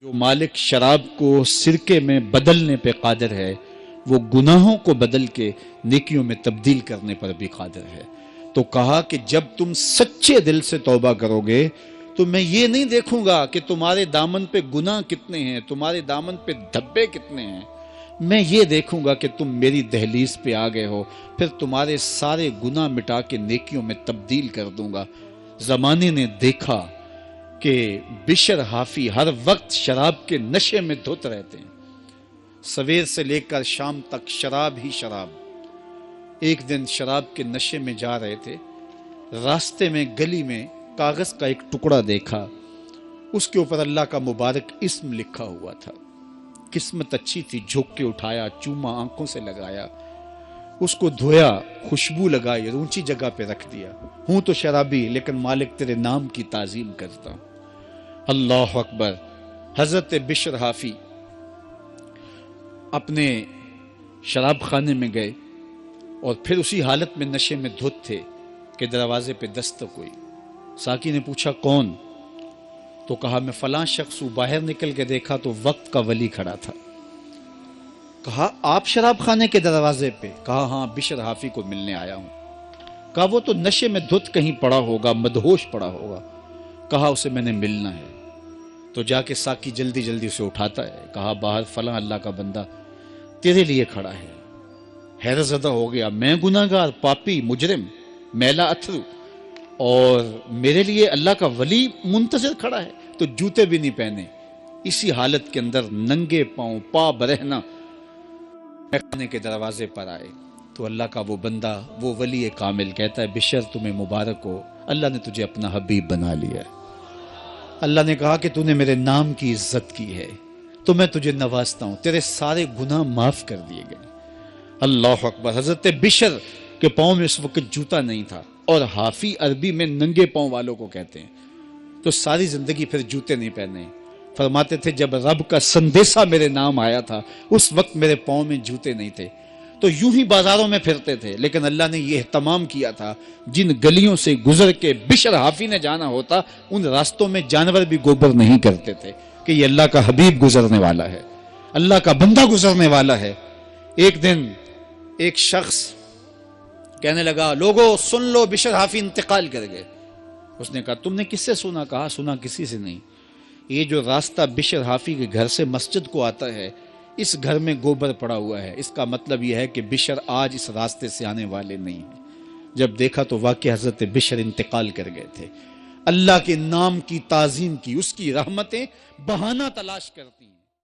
جو مالک شراب کو سرکے میں بدلنے پہ قادر ہے وہ گناہوں کو بدل کے نیکیوں میں تبدیل کرنے پر بھی قادر ہے۔ تو کہا کہ جب تم سچے دل سے توبہ کرو گے تو میں یہ نہیں دیکھوں گا کہ تمہارے دامن پہ گناہ کتنے ہیں، تمہارے دامن پہ دھبے کتنے ہیں، میں یہ دیکھوں گا کہ تم میری دہلیز پہ آ گئے ہو، پھر تمہارے سارے گناہ مٹا کے نیکیوں میں تبدیل کر دوں گا۔ زمانے نے دیکھا کہ بشر حافی ہر وقت شراب کے نشے میں دھت رہتے ہیں، سویر سے لے کر شام تک شراب ہی شراب۔ ایک دن شراب کے نشے میں جا رہے تھے، راستے میں گلی میں کاغذ کا ایک ٹکڑا دیکھا، اس کے اوپر اللہ کا مبارک اسم لکھا ہوا تھا۔ قسمت اچھی تھی، جھک کے اٹھایا، چوما آنکھوں سے لگایا، اس کو دھویا، خوشبو لگائی، اونچی جگہ پہ رکھ دیا۔ ہوں تو شرابی لیکن مالک تیرے نام کی تعظیم کرتا ہوں۔ اللہ اکبر۔ حضرت بشر حافی اپنے شراب خانے میں گئے اور پھر اسی حالت میں نشے میں دھت تھے کہ دروازے پہ دستک ہوئی۔ ساقی نے پوچھا کون؟ تو کہا میں فلاں شخص ہوں۔ باہر نکل کے دیکھا تو وقت کا ولی کھڑا تھا۔ کہا آپ شراب خانے کے دروازے پہ؟ کہا ہاں، بشر حافی کو ملنے آیا ہوں۔ کہا وہ تو نشے میں دھت کہیں پڑا ہوگا، مدہوش پڑا ہوگا۔ کہا اسے میں نے ملنا ہے۔ تو جا کے ساقی جلدی جلدی اسے اٹھاتا ہے۔ کہا باہر فلاں اللہ کا بندہ تیرے لیے کھڑا ہے۔ حیرت زدہ ہو گیا، میں گناہگار، پاپی، مجرم، میلا اتھرو، اور میرے لیے اللہ کا ولی منتظر کھڑا ہے؟ تو جوتے بھی نہیں پہنے، اسی حالت کے اندر ننگے پاؤں، پا برہنہ خانے کے دروازے پر آئے۔ تو اللہ کا وہ بندہ، وہ ولی کامل کہتا ہے بشر تمہیں مبارک ہو، اللہ نے تجھے اپنا حبیب بنا لیا ہے۔ اللہ نے کہا کہ تو نے میرے نام کی عزت کی ہے تو میں تجھے نوازتا ہوں، تیرے سارے گناہ معاف کر دیے گئے۔ اللہ اکبر۔ حضرت بشر کے پاؤں میں اس وقت جوتا نہیں تھا، اور حافی عربی میں ننگے پاؤں والوں کو کہتے ہیں، تو ساری زندگی پھر جوتے نہیں پہنے۔ فرماتے تھے جب رب کا سندیسہ میرے نام آیا تھا اس وقت میرے پاؤں میں جوتے نہیں تھے، تو یوں ہی بازاروں میں پھرتے تھے، لیکن اللہ نے یہ اہتمام کیا تھا جن گلیوں سے گزر کے بشر حافی نے جانا ہوتا ان راستوں میں جانور بھی گوبر نہیں کرتے تھے کہ یہ اللہ کا حبیب گزرنے والا ہے، اللہ کا بندہ گزرنے والا ہے۔ ایک دن ایک شخص کہنے لگا لوگو سن لو، بشر حافی انتقال کر گئے۔ اس نے کہا تم نے کس سے سنا؟ کہا سنا کسی سے نہیں، یہ جو راستہ بشر حافی کے گھر سے مسجد کو آتا ہے اس گھر میں گوبر پڑا ہوا ہے، اس کا مطلب یہ ہے کہ بشر آج اس راستے سے آنے والے نہیں ہیں۔ جب دیکھا تو واقعی حضرت بشر انتقال کر گئے تھے۔ اللہ کے نام کی تعظیم کی، اس کی رحمتیں بہانہ تلاش کرتی